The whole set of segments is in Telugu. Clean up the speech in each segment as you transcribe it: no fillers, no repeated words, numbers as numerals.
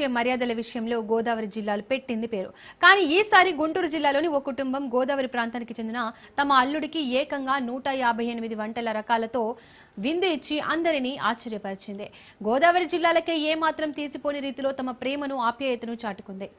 ఇచ్చే మర్యాదల విషయంలో గోదావరి జిల్లాలు పెట్టింది పేరు. కానీ ఈసారి గుంటూరు జిల్లాలోని ఓ కుటుంబం గోదావరి ప్రాంతానికి చెందిన తమ అల్లుడికి ఏకంగా 158 వంటల రకాలతో విందు ఇచ్చి అందరినీ ఆశ్చర్యపరిచింది. గోదావరి జిల్లాలకే ఏమాత్రం తీసిపోని రీతిలో తమ ప్రేమను ఆప్యాయతను చాటుకుంది.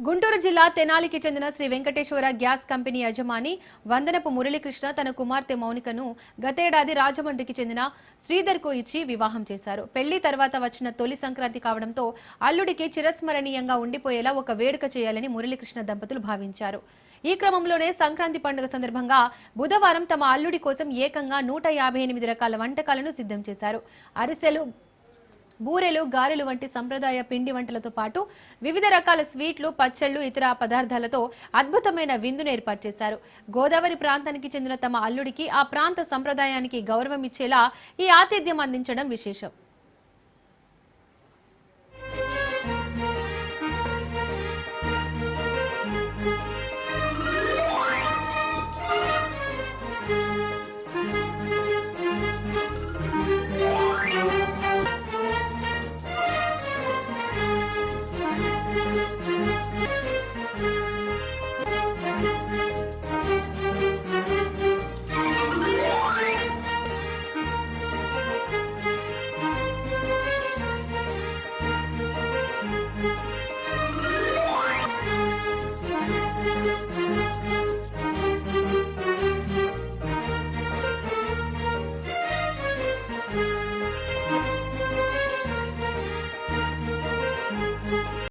గుంటూరు జిల్లా తెనాలికి చెందిన శ్రీ వెంకటేశ్వర గ్యాస్ కంపెనీ యజమాని వందనపు మురళీకృష్ణ తన కుమార్తె మౌనికను గతేడాది రాజమండ్రికి చెందిన శ్రీధర్కు ఇచ్చి వివాహం చేశారు. పెళ్లి తర్వాత వచ్చిన తొలి సంక్రాంతి కావడంతో అల్లుడికి చిరస్మరణీయంగా ఉండిపోయేలా ఒక వేడుక చేయాలని మురళీకృష్ణ దంపతులు భావించారు. ఈ క్రమంలోనే సంక్రాంతి పండుగ సందర్భంగా బుధవారం తమ అల్లుడి కోసం ఏకంగా 158 రకాల వంటకాలను సిద్ధం చేశారు. అరిసెలు, బూరెలు, గారెలు వంటి సంప్రదాయ పిండి వంటలతో పాటు వివిధ రకాల స్వీట్లు, పచ్చళ్లు, ఇతర పదార్థాలతో అద్భుతమైన విందును ఏర్పాటు చేశారు. గోదావరి ప్రాంతానికి చెందిన తమ అల్లుడికి ఆ ప్రాంత సంప్రదాయానికి గౌరవం ఇచ్చేలా ఈ ఆతిథ్యం అందించడం విశేషం.